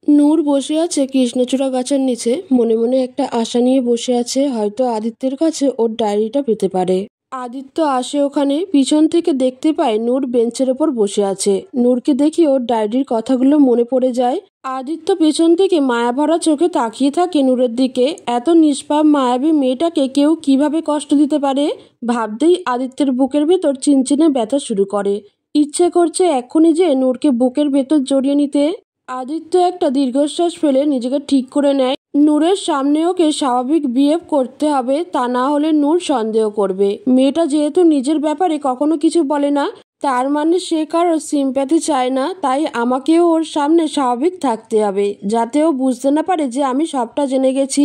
নূর বসে আছে কৃষ্ণচূড়া গাছের নিচে, মনে মনে একটা আশা নিয়ে বসে আছে, হয়তো আদিত্যের কাছে ওর ডায়েরিটা পেতে পারে। আদিত্য আসে ওখানে, পিছন থেকে দেখতে পায় নূর বেঞ্চের ওপর বসে আছে। নূরকে দেখে ওর ডায়েরির কথাগুলো মনে পড়ে যায়। আদিত্য পেছন থেকে মায়াভরা চোখে তাকিয়ে থাকে নূরের দিকে। এত নিষ্পাপ মায়াবী মেয়েটাকে কেউ কিভাবে কষ্ট দিতে পারে ভাবতেই আদিত্যের বুকের ভেতর চিনচিনে ব্যথা শুরু করে। ইচ্ছে করছে এক্ষুনি যে নূরকে বুকের ভেতর জড়িয়ে নিতে। আদিত্য একটা দীর্ঘশ্বাস ফেলে নিজেকে ঠিক করে নেয়। নূরের সামনে ওকে স্বাভাবিক বিহেভ করতে হবে, তা না হলে নূর সন্দেহ করবে। মেয়েটা যেহেতু নিজের ব্যাপারে কখনো কিছু বলে না, তার মানে সে কারোর সিম্প্যাথি চায় না। তাই আমাকেও ওর সামনে স্বাভাবিক থাকতে হবে, যাতে ও বুঝতে না পারে যে আমি সবটা জেনে গেছি।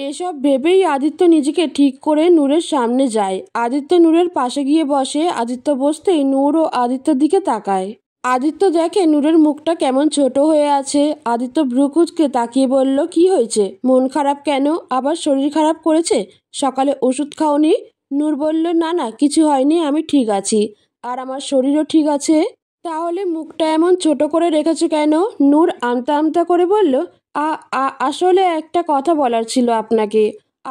এসব ভেবেই আদিত্য নিজেকে ঠিক করে নূরের সামনে যায়। আদিত্য নূরের পাশে গিয়ে বসে। আদিত্য বসতেই নূর ও আদিত্যর দিকে তাকায়। আদিত্য দেখে নূরের মুখটা কেমন ছোট হয়ে আছে। আদিত্য ভ্রুকুচকে তাকিয়ে বলল, কি হয়েছে? মন খারাপ কেন? আবার শরীর খারাপ করেছে? সকালে ওষুধ খাওনি? নূর বলল, না না, কিছু হয়নি, আমি ঠিক আছি, আর আমার শরীরও ঠিক আছে। তাহলে মুখটা এমন ছোট করে রেখেছো কেন? নূর আমতা আমতা করে বলল, আসলে একটা কথা বলার ছিল আপনাকে।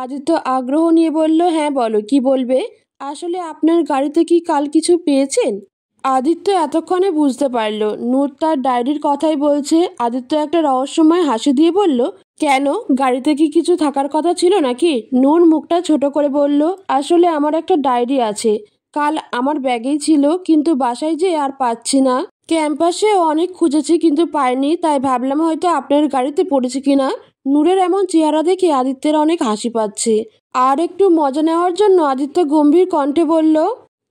আদিত্য আগ্রহ নিয়ে বলল, হ্যাঁ বলো, কি বলবে? আসলে আপনার গাড়িতে কি কাল কিছু পেয়েছেন? আদিত্য এতক্ষণে বুঝতে পারল নূর তার ডায়েরির কথাই বলছে। আদিত্য একটা রহস্যময় হাসি দিয়ে বলল, কেন, গাড়িতে কি কিছু থাকার কথা ছিল নাকি? নূর মুখটা ছোট করে বলল, আসলে আমার একটা ডায়েরি আছে, কাল আমার ব্যাগেই ছিল, কিন্তু বাসায় যেয়ে আর পাচ্ছি না। ক্যাম্পাসে অনেক খুঁজেছি কিন্তু পাইনি, তাই ভাবলাম হয়তো আপনার গাড়িতে পড়েছে কিনা। নূরের এমন চেহারা দেখে আদিত্যের অনেক হাসি পাচ্ছে। আর একটু মজা নেওয়ার জন্য আদিত্য গম্ভীর কণ্ঠে বলল,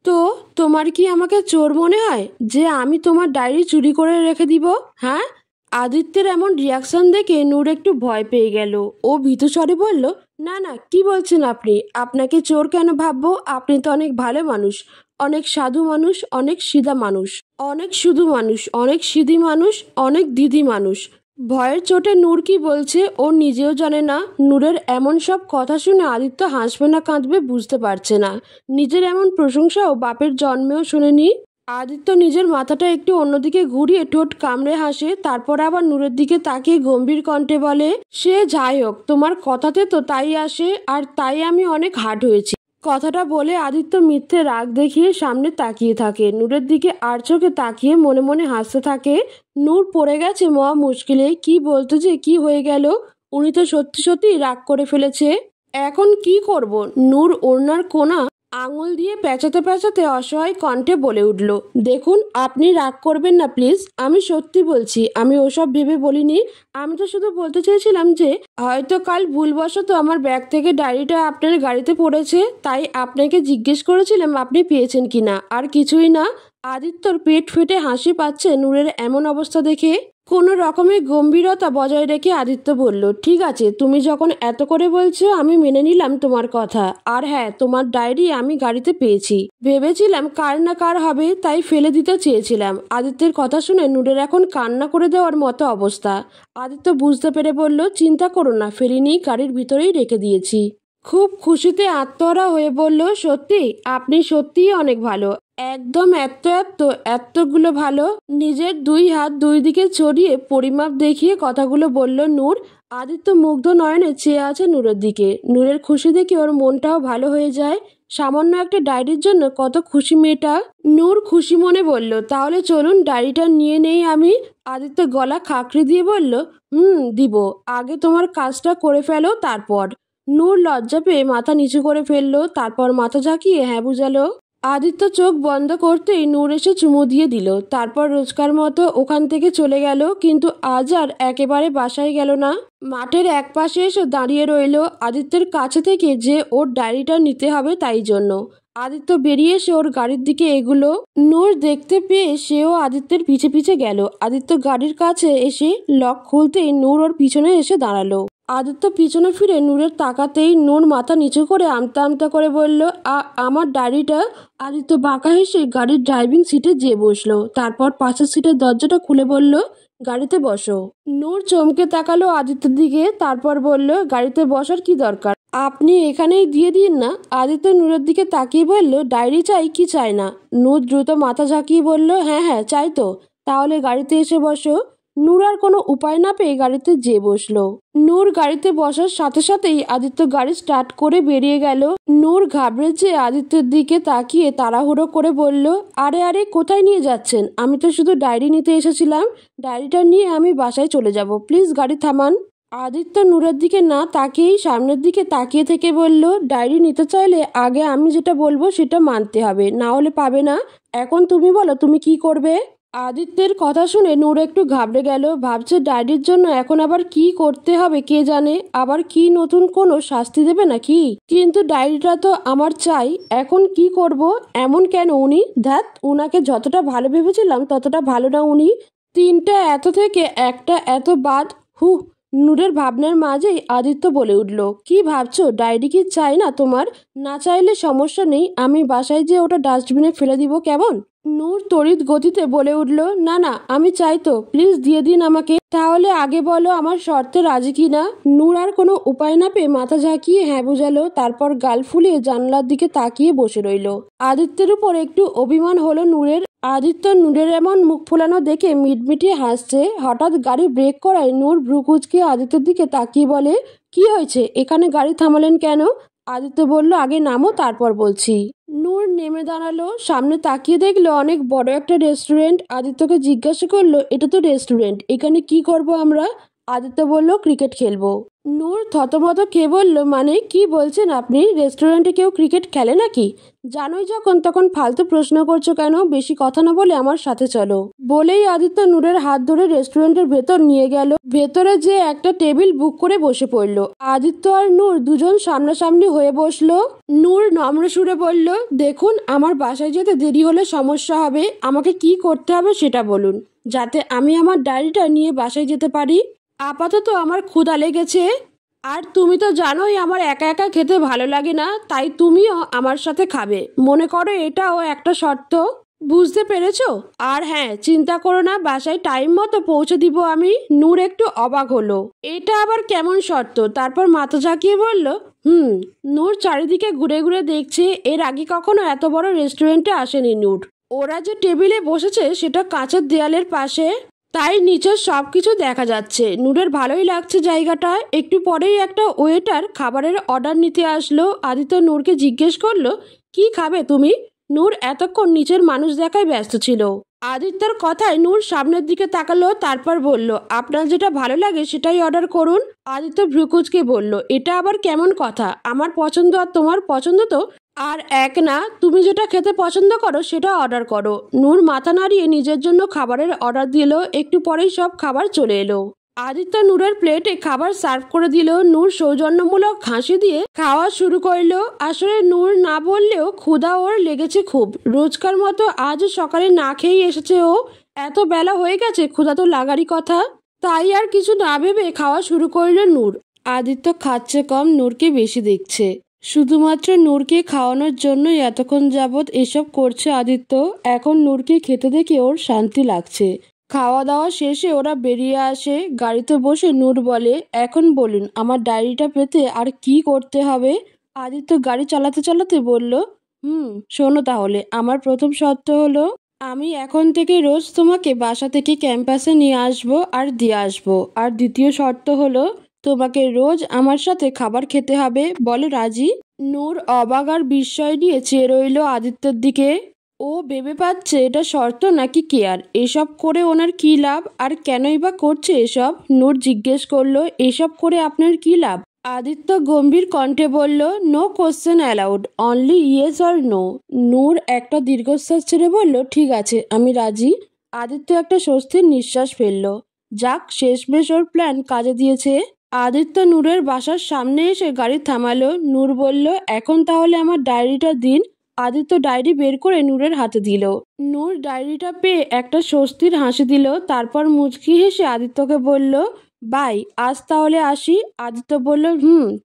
তো তোমার কি আমাকে চোর মনে হয় যে আমি তোমার ডায়েরি চুরি করে রেখে দিব? হ্যাঁ? আদিত্যের এমন রিয়াকশন দেখে নূর একটু ভয় পেয়ে গেল। ও ভীতু স্বরে বলল, না না, কি বলছেন আপনি? আপনাকে চোর কেন ভাববো? আপনি তো অনেক ভালো মানুষ, অনেক সাধু মানুষ, অনেক সিধা মানুষ, অনেক শুধু মানুষ, অনেক সিধি মানুষ, অনেক দিদি মানুষ। ভয়ের চোটে নূর কি বলছে ও নিজেও জানে না। নূরের এমন সব কথা শুনে আদিত্য হাসবে না কাঁদবে বুঝতে পারছে না। নিজের এমন প্রশংসাও বাপের জন্মেও শুনেনি। আদিত্য নিজের মাথাটা একটু অন্যদিকে ঘুরিয়ে ঠোঁট কামড়ে হাসে, তারপর আবার নূরের দিকে তাকিয়ে গম্ভীর কণ্ঠে বলে, সে যাই হোক, তোমার কথাতে তো তাই আসে, আর তাই আমি অনেক হার্ড হয়েছি। কথাটা বলে আদিত্য মিথ্যে রাগ দেখিয়ে সামনে তাকিয়ে থাকে। নূরের দিকে আর চোখে তাকিয়ে মনে মনে হাসতে থাকে। নূর পড়ে গেছে মহা মুশকিলে। কি বলতো যে কি হয়ে গেল? উনি তো সত্যি সত্যি রাগ করে ফেলেছে। এখন কি করব? নূর ওড়নার কোনা আঙুল দিয়ে পেঁচাতে পেঁচাতে অসহায় কণ্ঠে বলে উঠল, দেখুন, আপনি রাগ করবেন না প্লিজ, আমি সত্যি বলছি, আমি ওসব ভেবে বলিনি। আমি তো শুধু বলতে চেয়েছিলাম যে হয়তো কাল ভুলবশত আমার ব্যাগ থেকে ডায়েরিটা আপনার গাড়িতে পড়েছে, তাই আপনাকে জিজ্ঞেস করেছিলাম আপনি পেয়েছেন কিনা, আর কিছুই না। আদিত্যর পেট ফেটে হাসি পাচ্ছে নূরের এমন অবস্থা দেখে। কোনো রকমের গম্ভীরতা বজায় রেখে আদিত্য বলল, ঠিক আছে, তুমি যখন এত করে বলছো আমি মেনে নিলাম তোমার কথা। আর হ্যাঁ, তোমার ডায়েরি আমি গাড়িতে পেয়েছি। ভেবেছিলাম কার না কার হবে, তাই ফেলে দিতে চেয়েছিলাম। আদিত্যের কথা শুনে নূরের এখন কান্না করে দেওয়ার মতো অবস্থা। আদিত্য বুঝতে পেরে বলল, চিন্তা করো না, ফেলিনি, গাড়ির ভিতরেই রেখে দিয়েছি। খুব খুশিতে আত্মহারা হয়ে বলল, সত্যি? আপনি সত্যিই অনেক ভালো, একদম এত এত এতগুলো ভালো। নিজের দুই হাত দুই দিকে ছড়িয়ে পরিমাপ দেখিয়ে কথাগুলো বলল নূর। আদিত্য মুগ্ধ নয়নে চেয়ে আছে নূরের দিকে। নূরের খুশি দেখে ওর মনটাও ভালো হয়ে যায়। সামান্য একটা ডায়েরির জন্য কত খুশি মেয়েটা। নূর খুশি মনে বলল, তাহলে চলুন ডায়েরিটা নিয়ে নেই আমি। আদিত্য গলা খাকড়ি দিয়ে বলল, দিব, আগে তোমার কাজটা করে ফেলো তারপর। নূর লজ্জা পেয়ে মাথা নিচু করে ফেললো, তারপর মাথা ঝাঁকিয়ে হ্যাঁ বুঝালো। আদিত্য চোখ বন্ধ করতেই নূর এসে চুমু দিয়ে দিল, তারপর রোজকার মতো ওখান থেকে চলে গেল। কিন্তু আজ আর একেবারে বাসায় গেল না, মাঠের এক পাশে এসে দাঁড়িয়ে রইল আদিত্যের কাছে থেকে যে ওর ডায়েরিটা নিতে হবে তাই জন্য। আদিত্য বেরিয়ে এসে ওর গাড়ির দিকে এগুলো। নূর দেখতে পেয়ে সেও আদিত্যের পিছে পিছে গেল। আদিত্য গাড়ির কাছে এসে লক খুলতেই নূর ওর পিছনে এসে দাঁড়ালো। আদিত্য পিছনে ফিরে নূরের তাকাতেই নূর মাথা নিচু করে আমতা আমতা করে বলল, আমার ডায়েরিটা। আদিত্য বাঁকা হেসে গাড়ির ড্রাইভিং সিটে যেয়ে বসলো, তারপর পাশের সিটের দরজাটা খুলে বলল, গাড়িতে বসো। নূর চমকে তাকালো আদিত্যের দিকে, তারপর বলল, গাড়িতে বসার কি দরকার, আপনি এখানেই দিয়ে দিন না। আদিত্য নূরের দিকে তাকিয়ে বলল, ডায়েরি চাই কি চাই না? নূর দ্রুত মাথা ঝাঁকিয়ে বলল, হ্যাঁ হ্যাঁ চাই তো। তাহলে গাড়িতে এসে বসো। নূর আর কোনো উপায় না পেয়ে গাড়িতে যেয়ে বসলো। নূর গাড়িতে বসার সাথে সাথেই আদিত্য গাড়ি স্টার্ট করে বেরিয়ে গেল। নূর ঘাবড়ে যেয়ে আদিত্যের দিকে তাকিয়ে তাড়াহুড়ো করে বলল, আরে আরে কোথায় নিয়ে যাচ্ছেন? আমি তো শুধু ডায়েরি নিতে এসেছিলাম, ডায়েরিটা নিয়ে আমি বাসায় চলে যাব, প্লিজ গাড়ি থামান। আদিত্য নূরের দিকে না তাকিয়েই সামনের দিকে তাকিয়ে থেকে বলল, ডায়েরি নিতে চাইলে আগে আমি যেটা বলবো সেটা মানতে হবে, না হলে পাবে না। এখন তুমি বলো তুমি কি করবে? আদিত্যের কথা শুনে নূর একটু ঘাবড়ে গেল। ভাবছে ডায়েরির জন্য এখন আবার কি করতে হবে কে জানে, আবার কি নতুন কোনো শাস্তি দেবে নাকি। কিন্তু ডায়েরিটা তো আমার চাই, এখন কি করব? এমন কেন উনি? ধ্যাত, উনাকে যতটা ভালো ভেবেছিলাম ততটা ভালো না উনি। তিনটা এত থেকে একটা এত বাদ। হুহ। নূরের ভাবনার মাঝেই আদিত্য বলে উঠল, কি ভাবছো? ডায়েরি কি চাই না তোমার? না চাইলে সমস্যা নেই, আমি বাসায় যেয়ে ওটা ডাস্টবিনে ফেলে দিব, কেমন? নূর তড়িৎ গতিতে বলে উঠল, না না আমি চাই তো, প্লিজ দিয়ে দিন আমাকে। তাহলে আগে বলো আমার শর্তে রাজি কি না। নূর আর কোনো উপায় না পেয়ে মাথা ঝাঁকিয়ে হ্যাঁ বুঝালো, তারপর গাল ফুলিয়ে জানলার দিকে তাকিয়ে বসে রইল। আদিত্যের উপর একটু অভিমান হলো নূরের। আদিত্য নূরের এমন মুখ ফোলানো দেখে মিটমিটিয়ে হাসছে। হঠাৎ গাড়ি ব্রেক করায় নূর ভ্রু কুঁচকে আদিত্যের দিকে তাকিয়ে বলে, কি হয়েছে, এখানে গাড়ি থামালেন কেন? আদিত্য বলল, আগে নামো তারপর বলছি। নূর নেমে দাঁড়ালো, সামনে তাকিয়ে দেখলো অনেক বড় একটা রেস্টুরেন্ট। আদিত্যকে জিজ্ঞাসা করলো, এটা তো রেস্টুরেন্ট, এখানে কি করব আমরা? আদিত্য বলল, ক্রিকেট খেলবো। নূর থতমত খেয়ে বলল, মানে কি বলছেন আপনি? রেস্টুরেন্টে কেউ ক্রিকেট খেলে নাকি? জানোই যখন তখন ফালতু প্রশ্ন করছো কেন? বেশি কথা না বলে আমার সাথে চলো। বলেই আদিত্য নূরের হাত ধরে রেস্টুরেন্টের ভেতর নিয়ে গেল। ভেতরে যে একটা টেবিল বুক করে বসে পড়লো। আদিত্য আর নূর দুজন সামনাসামনি হয়ে বসলো। নূর নম্র সুরে বলল, দেখুন আমার বাসায় যেতে দেরি হলে সমস্যা হবে, আমাকে কি করতে হবে সেটা বলুন, যাতে আমি আমার ডায়েরিটা নিয়ে বাসায় যেতে পারি। আপাতত আমার ক্ষুধা লেগেছে, আর তুমি তো জানোই আমার একা একা খেতে ভালো লাগে না, তাই তুমিও আমার সাথে খাবে। মনে করো এটাও একটা শর্ত, বুঝতে পেরেছো? আর হ্যাঁ, চিন্তা করো না, বাসায় টাইম মতো পৌঁছে দিব আমি। নূর একটু অবাক হলো, এটা আবার কেমন শর্ত? তারপর মাথা ঝাঁকিয়ে বলল, নূর চারিদিকে ঘুরে ঘুরে দেখছে, এর আগে কখনো এত বড় রেস্টুরেন্টে আসেনি নূর। ওরা যে টেবিলে বসেছে সেটা কাঁচের দেয়ালের পাশে, তাই নিচের সবকিছু দেখা যাচ্ছে। নূরের ভালোই লাগছে জায়গাটা। একটু পরেই একটা ওয়েটার খাবারের অর্ডার নিতে আসলো। আদিত্য নূরকে জিজ্ঞেস করলো, কি খাবে তুমি? নূর এতক্ষণ নিচের মানুষ দেখায় ব্যস্ত ছিল। আদিত্যর কথায় নূর সামনের দিকে তাকালো, তারপর বলল, আপনার যেটা ভালো লাগে সেটাই অর্ডার করুন। আদিত্য ভ্রুকুচকে বলল, এটা আবার কেমন কথা? আমার পছন্দ আর তোমার পছন্দ তো আর এক না, তুমি যেটা খেতে পছন্দ করো সেটা অর্ডার করো। নূর মাথা নাড়িয়ে নিজের জন্য খাবারের অর্ডার দিল। একটু পরেই সব খাবার চলে এলো। আদিত্য নূরের প্লেটে খাবার সার্ভ করে দিল। নূর সৌজন্যমূলক হাসি দিয়ে খাওয়া শুরু করলো। আসলে নূর না বললেও ক্ষুধা ওর লেগেছে খুব। রোজকার মতো আজ সকালে না খেয়েই এসেছে ও। এত বেলা হয়ে গেছে, ক্ষুধা তো লাগারই কথা। তাই আর কিছু না ভেবে খাওয়া শুরু করলো নূর। আদিত্য খাচ্ছে কম, নূরকে বেশি দেখছে। শুধুমাত্র নূরকে খাওয়ানোর জন্যই এতক্ষণ যাবৎ এসব করছে আদিত্য। এখন নূরকে খেতে দেখে ওর শান্তি লাগছে। খাওয়া দাওয়া শেষে ওরা বেরিয়ে আসে। গাড়িতে বসে নূর বলে, এখন বলুন আমার ডায়েরিটা পেতে আর কি করতে হবে? আদিত্য গাড়ি চালাতে চালাতে বলল, শোনো তাহলে, আমার প্রথম শর্ত হলো আমি এখন থেকে রোজ তোমাকে বাসা থেকে ক্যাম্পাসে নিয়ে আসবো আর দিয়ে আসবো। আর দ্বিতীয় শর্ত হলো তোমাকে রোজ আমার সাথে খাবার খেতে হবে। বলে রাজি? নূর অবাক আর বিস্ময় নিয়ে চেয়ে রইল আদিত্যের দিকে। ও ভেবে পাচ্ছে এটা শর্ত নাকি কেয়ার। এসব করে ওনার কি লাভ, আর কেনই বা করছে এসব? নূর জিজ্ঞেস করলো, এসব করে আপনার কি লাভ? আদিত্য গম্ভীর কণ্ঠে বলল, no question allowed, only yes or no. Noor একটা দীর্ঘশ্বাস ছেড়ে বলল, ঠিক আছে আমি রাজি। আদিত্য একটা স্বস্তির নিঃশ্বাস ফেলল। যাক, শেষমেশ ওর প্ল্যান কাজে দিয়েছে। আদিত্য নূরের বাসার সামনে এসে গাড়ি থামালো। নূর বলল, এখন তাহলে আমার ডায়েরিটা দিন। আদিত্য ডায়েরি বের করে নূরের হাতে দিল। নূর ডায়েরিটা পেয়ে একটা স্বস্তির হাসি দিল। তারপর মুচকি হেসে আদিত্যকে বলল, বাই, আজ তাহলে আসি। আদিত্য বলল,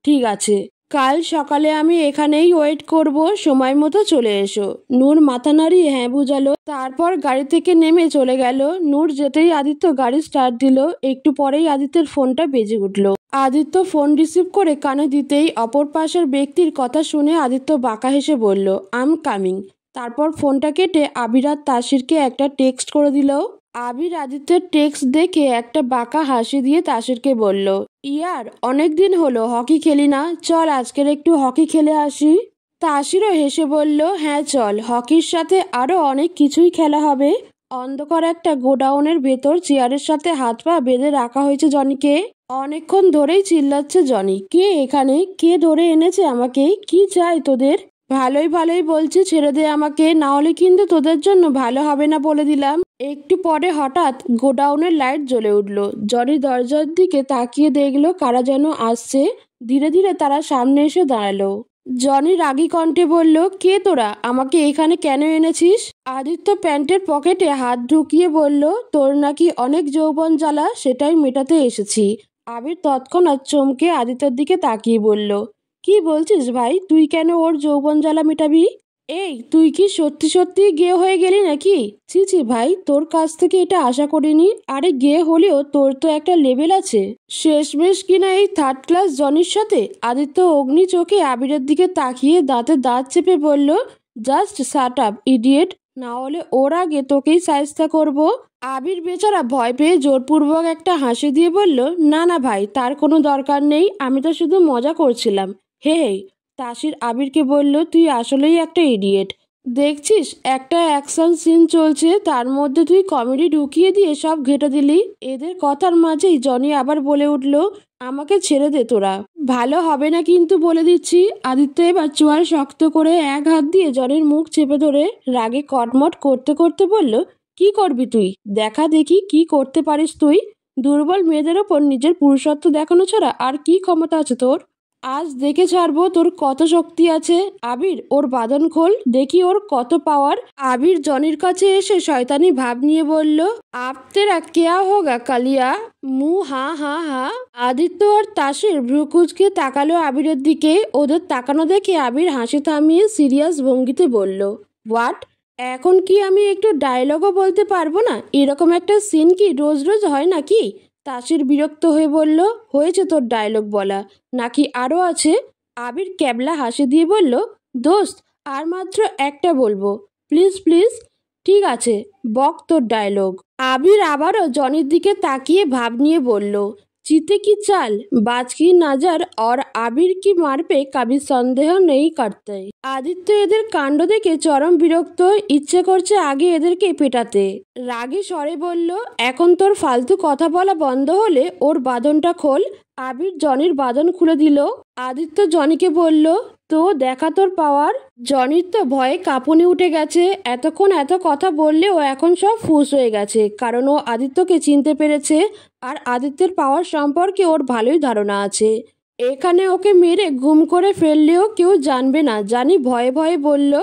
ঠিক আছে, কাল সকালে আমি এখানেই ওয়েট করব, সময় মতো চলে এসো। নূর মাথা নাড়িয়ে হ্যাঁ বুঝালো। তারপর গাড়ি থেকে নেমে চলে গেল। নূর যেতেই আদিত্য গাড়ি স্টার্ট দিল। একটু পরেই আদিত্যের ফোনটা বেজে উঠল। আদিত্য ফোন রিসিভ করে কানে দিতেই অপর পাশের ব্যক্তির কথা শুনে আদিত্য বাঁকা হেসে বলল, আই এম কামিং। তারপর ফোনটা কেটে আবির আর তাসিরকে একটা টেক্সট করে দিল। আবির আদিত্যের টেক্সট দেখে একটা বাঁকা হাসি দিয়ে তাসিরকে বলল, ইয়ার অনেকদিন হলো হকি খেলি না, চল আজকের একটু হকি খেলে আসি। তাসিরও হেসে বলল, হ্যাঁ চল, হকির সাথে আরো অনেক কিছুই খেলা হবে। অন্ধকার একটা গোডাউনের ভেতর চেয়ারের সাথে হাত পা বেঁধে রাখা হয়েছে জনিকে। অনেকক্ষণ ধরেই চিল্লাচ্ছে জনি, কে এখানে, কে ধরে এনেছে আমাকে, কি চাই তোদের? ভালোই ভালোই বলছে ছেড়ে দে আমাকে, না হলে কিন্তু তোদের জন্য ভালো হবে না বলে দিলাম। একটু পরে হঠাৎ গোডাউনের লাইট জ্বলে উঠল। জনি দরজার দিকে তাকিয়ে দেখলো কারা যেন আসছে। ধীরে ধীরে তারা সামনে এসে দাঁড়ালো। জনি রাগী কণ্ঠে বলল, কে তোরা, আমাকে এখানে কেন এনেছিস? আদিত্য প্যান্টের পকেটে হাত ঢুকিয়ে বলল, তোর নাকি অনেক যৌবন জ্বালা, সেটাই মেটাতে এসেছি। আবির তৎক্ষণাৎ চমকে আদিত্যর দিকে তাকিয়ে বলল, কি বলছিস ভাই, তুই কেন ওর যৌবন জ্বালা মেটাবি? এই তুই কি সত্যি সত্যি গে হয়ে গেলি নাকি? ছি ছি ভাই, তোর কাছ থেকে এটা আশা করিনি। আরে গে হলেও তোর তো একটা লেভেল আছে। শেষমেশ কিনা এই থার্ড ক্লাস জনির সাথে। আদিত্য অগ্নি চোখে আবিরের দিকে তাকিয়ে দাঁতে দাঁত চেপে বলল, জাস্ট শাট আপ ইডিয়েট, না হলে ওর আগে তোকেই শায়েস্তা করব। আবির বেচারা ভয় পেয়ে জোরপূর্বক একটা হাসি দিয়ে বলল, না না ভাই, তার কোনো দরকার নেই, আমি তো শুধু মজা করছিলাম। হে হে। তাসির আবিরকে বলল, তুই আসলেই একটা ইডিয়েট। দেখছিস একটা অ্যাকশন সিন চলছে, তার মধ্যে তুই কমেডি ঢুকিয়ে দিয়ে সব ঘেঁটে দিলি। এদের কথার মাঝেই জনি আবার বলে উঠল, আমাকে ছেড়ে দে তোরা, ভালো হবে না কিন্তু বলে দিচ্ছি। আদিত্য এবার চোয়াল শক্ত করে এক হাত দিয়ে জনির মুখ চেপে ধরে রাগে কটমট করতে করতে বলল, কি করবি তুই, দেখা দেখি কি করতে পারিস তুই। দুর্বল মেয়েদের ওপর নিজের পুরুষত্ব দেখানো ছাড়া আর কি ক্ষমতা আছে তোর? আজ দেখে ছাড়বো তোর কত শক্তি আছে। আবির, ওর বাঁধন খোল, দেখি ওর কত পাওয়ার। আবির জনির কাছে এসে শয়তানি ভাব নিয়ে বলল, আপ তেরা কেয়া হোগা কালিয়া, মু হা হা হা। আদিত্য আর তাসির ভ্রুকুচকে তাকালো আবিরের দিকে। ওদের তাকানো দেখে আবির হাসি থামিয়ে সিরিয়াস ভঙ্গিতে বলল, হোয়াট? এখন কি আমি একটু ডায়লগও বলতে পারবো না? এরকম একটা সিন কি রোজ রোজ হয় নাকি? তাসির বিরক্ত হয়ে বলল, হয়েছে তোর ডায়লগ বলা, নাকি আরও আছে? আবির ক্যাবলা হাসি দিয়ে বলল, দোস্ত আর মাত্র একটা বলবো, প্লিজ প্লিজ। ঠিক আছে, বক তোর ডায়লগ। আবির আবারও জনির দিকে তাকিয়ে ভাব নিয়ে বলল, চিতে কি চাল, বাজ কি নজর, और আবির কি মারবে কবি সন্দেহ নেই করতে। আদিত্য এদের কাণ্ড দেখে চরম বিরক্ত, ইচ্ছে করছে আগে এদেরকে পেটাতে। রাগে স্বরে বলল, এখন তোর ফালতু কথা বলা বন্ধ হলে ওর বাঁধনটা খোল। আবির জনির বাঁধন খুলে দিল। আদিত্য জনিকে বলল, তো দেখা তোর পাওয়ার। জনির তো ভয়ে কাঁপুনি উঠে গেছে। এতক্ষণ এত কথা বললেও এখন সব ফুস হয়ে গেছে, কারণ ও আদিত্যকে চিনতে পেরেছে আর আদিত্যের পাওয়ার সম্পর্কে ওর ভালোই ধারণা আছে। এখানে ওকে মেরে গুম করে ফেললেও কেউ জানবে না। জানি ভয়ে ভয়ে বলল,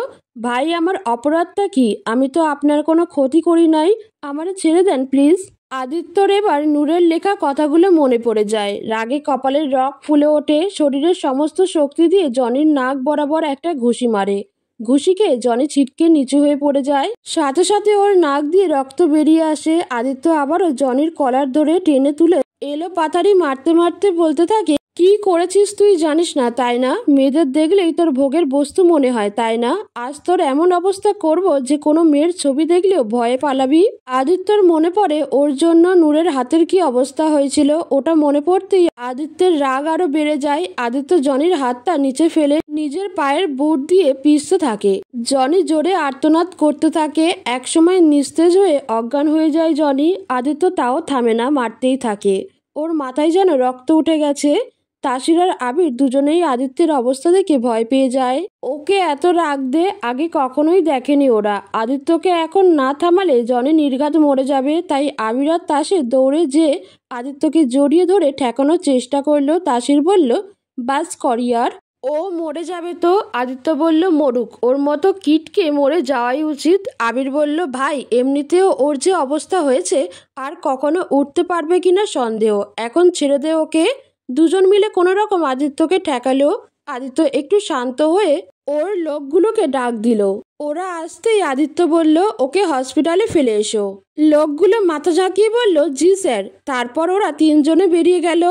ভাই আমার অপরাধটা কি? আমি তো আপনার কোনো ক্ষতি করি নাই, আমারে ছেড়ে দেন প্লিজ। আদিত্যর এবার নূরের লেখা কথাগুলো মনে পড়ে যায়। রাগে কপালের রগ ফুলে ওঠে। শরীরের সমস্ত শক্তি দিয়ে জনির নাক বরাবর একটা ঘুষি মারে। ঘুষিকে জনি ছিটকে নিচু হয়ে পড়ে যায়। সাথে সাথে ওর নাক দিয়ে রক্ত বেরিয়ে আসে। আদিত্য আবারও জনির কলার ধরে টেনে তুলে এলো পাতারি মারতে মারতে বলতে থাকে, কি করেছিস তুই জানিস না তাই না? মেয়েদের দেখলেই তোর ভোগের বস্তু মনে হয় তাই না? আজ তোর এমন অবস্থা করব যে কোনো মেয়ের ছবি দেখলেও ভয়ে পালাবি। আদিত্যর মনে পড়ে ওর জন্য নূরের হাতের কি অবস্থা হয়েছিল। ওটা মনে পড়তেই আদিত্যের রাগ আরো বেড়ে যায়। আদিত্য জনির হাতটা নিচে ফেলে নিজের পায়ের বুট দিয়ে পিষতে থাকে। জনি জোরে আর্তনাদ করতে থাকে। একসময় নিস্তেজ হয়ে অজ্ঞান হয়ে যায় জনি। আদিত্য তাও থামে না, মারতেই থাকে। ওর মাথায় যেন রক্ত উঠে গেছে। তাসির আর আবির দুজনেই আদিত্যের অবস্থা দেখে ভয় পেয়ে যায়। ওকে এত রাগ দে আগে কখনোই দেখেনি ওরা। আদিত্যকে এখন না থামালে জনি নির্ঘাত মরে যাবে। তাই আবির আর তাসির দৌড়ে যেয়ে আদিত্যকে জড়িয়ে ধরে ঠেকানোর চেষ্টা করলো। তাসির বলল, বাস করিয়ার, ও মরে যাবে তো। আদিত্য বলল, মরুক, ওর মতো কিটকে মরে যাওয়াই উচিত। আবির বলল, ভাই এমনিতেও ওর যে অবস্থা হয়েছে আর কখনো উঠতে পারবে কিনা সন্দেহ, এখন ছেড়ে দে ওকে। দুজন মিলে কোনো রকম আদিত্যকে ঠেকালো। আদিত্য একটু শান্ত হয়ে ওর লোকগুলোকে ডাক দিল। ওরা আসতেই আদিত্য বলল, ওকে হসপিটালে ফেলে এসো। লোকগুলো মাথা ঝাঁকিয়ে বলল, জি স্যার। তারপর ওরা তিনজনে বেরিয়ে গেল।